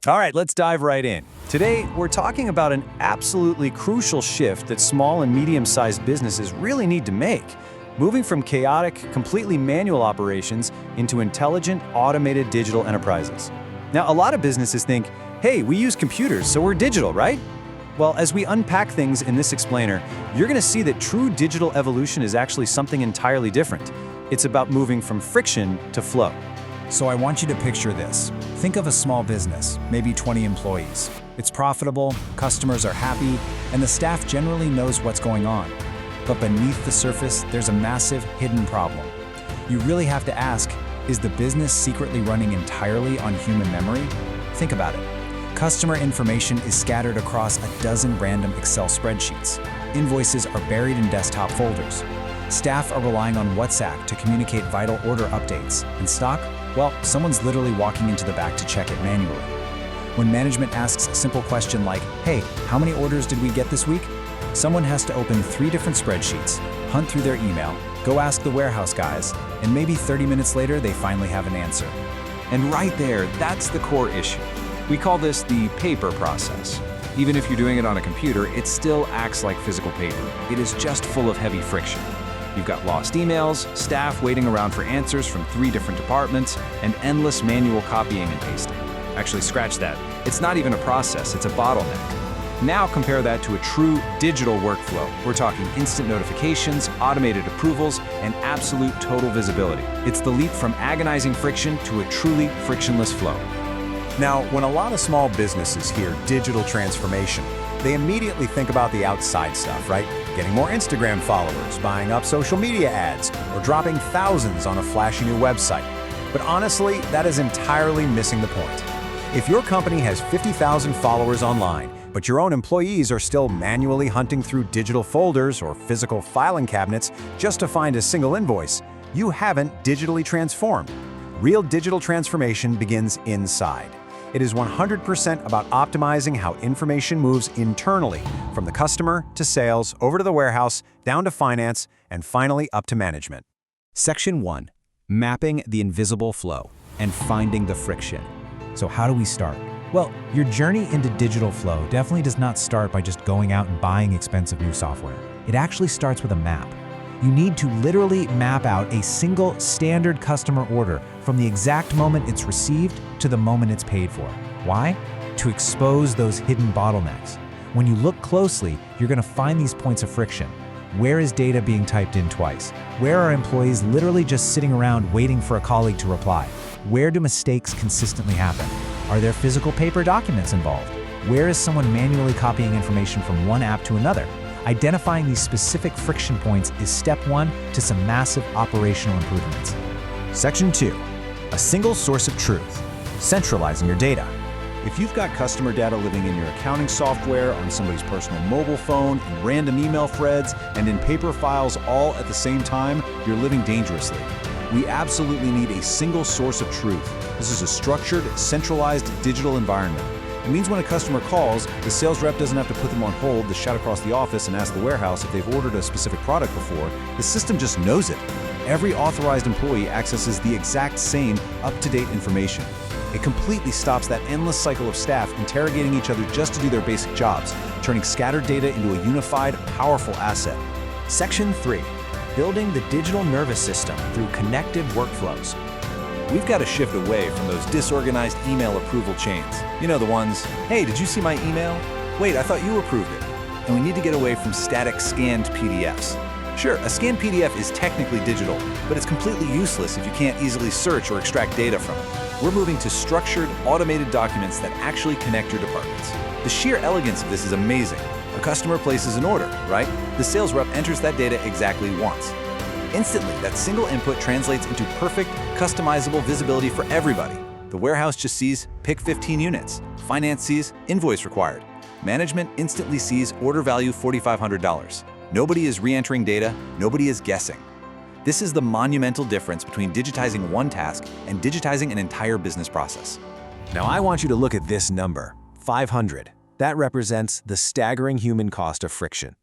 All right, let's dive right in. Today, we're talking about an absolutely crucial shift that small and medium-sized businesses really need to make, moving from chaotic, completely manual operations into intelligent, automated digital enterprises. Now, a lot of businesses think, hey, we use computers, so we're digital, right? Well, as we unpack things in this explainer, you're going to see that true digital evolution is actually something entirely different. It's about moving from friction to flow. So I want you to picture this. Think of a small business, maybe 20 employees. It's profitable, customers are happy, and the staff generally knows what's going on. But beneath the surface, there's a massive hidden problem. You really have to ask, is the business secretly running entirely on human memory? Think about it. Customer information is scattered across a dozen random Excel spreadsheets. Invoices are buried in desktop folders. Staff are relying on WhatsApp to communicate vital order updates. And stock? Well, someone's literally walking into the back to check it manually. When management asks a simple question like, hey, how many orders did we get this week? Someone has to open 3 different spreadsheets, hunt through their email, go ask the warehouse guys, and maybe 30 minutes later, they finally have an answer. And right there, that's the core issue. We call this the paper process. Even if you're doing it on a computer, it still acts like physical paper. It is just full of heavy friction. You've got lost emails, staff waiting around for answers from 3 different departments, and endless manual copying and pasting. Actually, scratch that. It's not even a process, it's a bottleneck. Now compare that to a true digital workflow. We're talking instant notifications, automated approvals, and absolute total visibility. It's the leap from agonizing friction to a truly frictionless flow. Now, when a lot of small businesses hear digital transformation, they immediately think about the outside stuff, right? Getting more Instagram followers, buying up social media ads, or dropping thousands on a flashy new website. But honestly, that is entirely missing the point. If your company has 50,000 followers online, but your own employees are still manually hunting through digital folders or physical filing cabinets just to find a single invoice, you haven't digitally transformed. Real digital transformation begins inside. It is 100% about optimizing how information moves internally, from the customer to sales, over to the warehouse, down to finance, and finally up to management. Section 1. Mapping the invisible flow and finding the friction. So how do we start? Well, your journey into digital flow definitely does not start by just going out and buying expensive new software. It actually starts with a map. You need to literally map out a single standard customer order from the exact moment it's received to the moment it's paid for. Why? To expose those hidden bottlenecks. When you look closely, you're going to find these points of friction. Where is data being typed in twice? Where are employees literally just sitting around waiting for a colleague to reply? Where do mistakes consistently happen? Are there physical paper documents involved? Where is someone manually copying information from one app to another? Identifying these specific friction points is step 1 to some massive operational improvements. Section 2. A single source of truth. Centralizing your data. If you've got customer data living in your accounting software, on somebody's personal mobile phone, in random email threads, and in paper files all at the same time, you're living dangerously. We absolutely need a single source of truth. This is a structured, centralized digital environment. It means when a customer calls, the sales rep doesn't have to put them on hold to shout across the office and ask the warehouse if they've ordered a specific product before. The system just knows it. Every authorized employee accesses the exact same up-to-date information. It completely stops that endless cycle of staff interrogating each other just to do their basic jobs, turning scattered data into a unified, powerful asset. Section 3. Building the digital nervous system through connected workflows. We've got to shift away from those disorganized email approval chains. You know, the ones, hey, did you see my email? Wait, I thought you approved it. And we need to get away from static scanned PDFs. Sure, a scanned PDF is technically digital, but it's completely useless if you can't easily search or extract data from it. We're moving to structured, automated documents that actually connect your departments. The sheer elegance of this is amazing. A customer places an order, right? The sales rep enters that data exactly once. Instantly, that single input translates into perfect, customizable visibility for everybody. The warehouse just sees, pick 15 units. Finance sees, invoice required. Management instantly sees, order value $4,500. Nobody is re-entering data, nobody is guessing. This is the monumental difference between digitizing one task and digitizing an entire business process. Now I want you to look at this number, 500. That represents the staggering human cost of friction.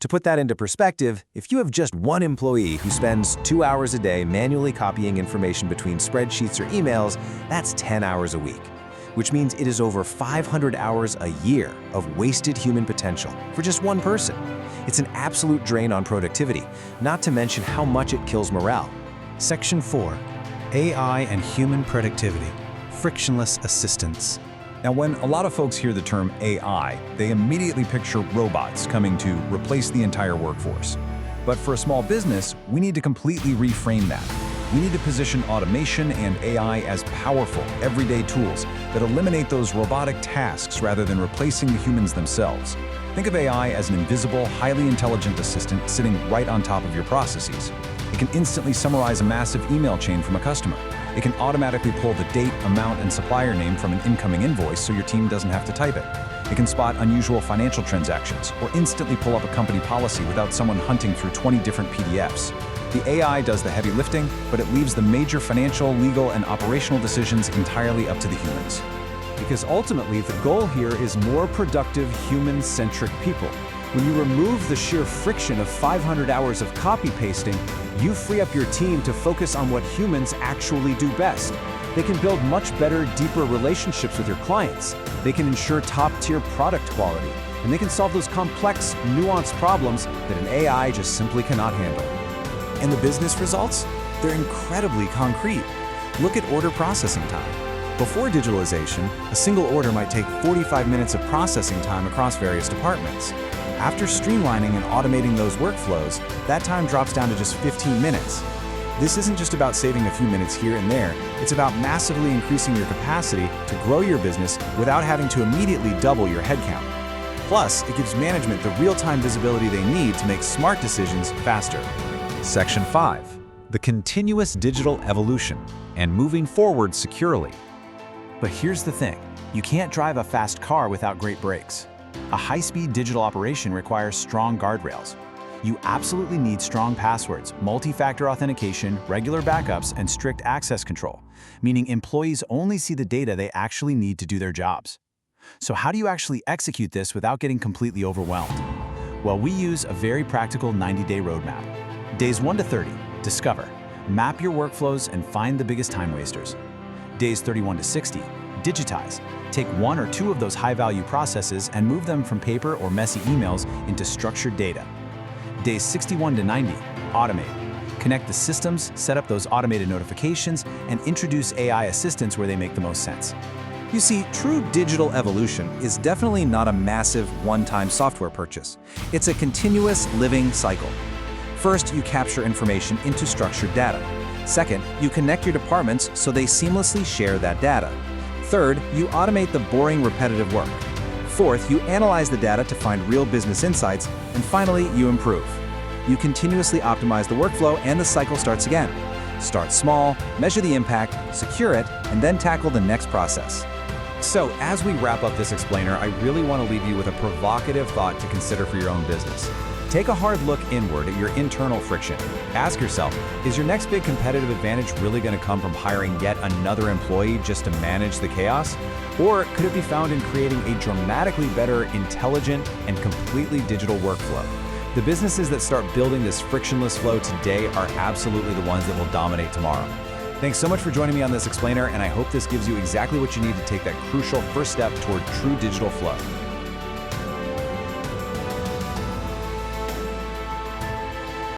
To put that into perspective, if you have just one employee who spends 2 hours a day manually copying information between spreadsheets or emails, that's 10 hours a week. which means it is over 500 hours a year of wasted human potential for just one person. It's an absolute drain on productivity, not to mention how much it kills morale. Section 4. AI and human productivity. Frictionless assistance. Now, when a lot of folks hear the term AI, they immediately picture robots coming to replace the entire workforce. But for a small business, we need to completely reframe that. We need to position automation and AI as powerful, everyday tools that eliminate those robotic tasks rather than replacing the humans themselves. Think of AI as an invisible, highly intelligent assistant sitting right on top of your processes. It can instantly summarize a massive email chain from a customer. It can automatically pull the date, amount, and supplier name from an incoming invoice so your team doesn't have to type it. It can spot unusual financial transactions or instantly pull up a company policy without someone hunting through 20 different PDFs. The AI does the heavy lifting, but it leaves the major financial, legal, and operational decisions entirely up to the humans. Because ultimately, the goal here is more productive, human-centric people. When you remove the sheer friction of 500 hours of copy-pasting, you free up your team to focus on what humans actually do best. They can build much better, deeper relationships with your clients. They can ensure top-tier product quality. And they can solve those complex, nuanced problems that an AI just simply cannot handle. And the business results? They're incredibly concrete. Look at order processing time. Before digitalization, a single order might take 45 minutes of processing time across various departments. After streamlining and automating those workflows, that time drops down to just 15 minutes. This isn't just about saving a few minutes here and there, it's about massively increasing your capacity to grow your business without having to immediately double your headcount. Plus, it gives management the real-time visibility they need to make smart decisions faster. Section 5. The continuous digital evolution and moving forward securely. But here's the thing, you can't drive a fast car without great brakes. A high-speed digital operation requires strong guardrails. You absolutely need strong passwords, multi-factor authentication, regular backups, and strict access control, meaning employees only see the data they actually need to do their jobs. So how do you actually execute this without getting completely overwhelmed? Well, we use a very practical 90-day roadmap. Days 1 to 30, discover, map your workflows and find the biggest time wasters. Days 31 to 60, digitize. Take one or two of those high-value processes and move them from paper or messy emails into structured data. Days 61 to 90, automate. Connect the systems, set up those automated notifications, and introduce AI assistants where they make the most sense. You see, true digital evolution is definitely not a massive one-time software purchase. It's a continuous living cycle. First, you capture information into structured data. Second, you connect your departments so they seamlessly share that data. Third, you automate the boring, repetitive work. Fourth, you analyze the data to find real business insights. And finally, you improve. You continuously optimize the workflow and the cycle starts again. Start small, measure the impact, secure it, and then tackle the next process. So, as we wrap up this explainer, I really want to leave you with a provocative thought to consider for your own business. Take a hard look inward at your internal friction. Ask yourself, is your next big competitive advantage really going to come from hiring yet another employee just to manage the chaos? Or could it be found in creating a dramatically better, intelligent, and completely digital workflow? The businesses that start building this frictionless flow today are absolutely the ones that will dominate tomorrow. Thanks so much for joining me on this explainer, and I hope this gives you exactly what you need to take that crucial first step toward true digital flow.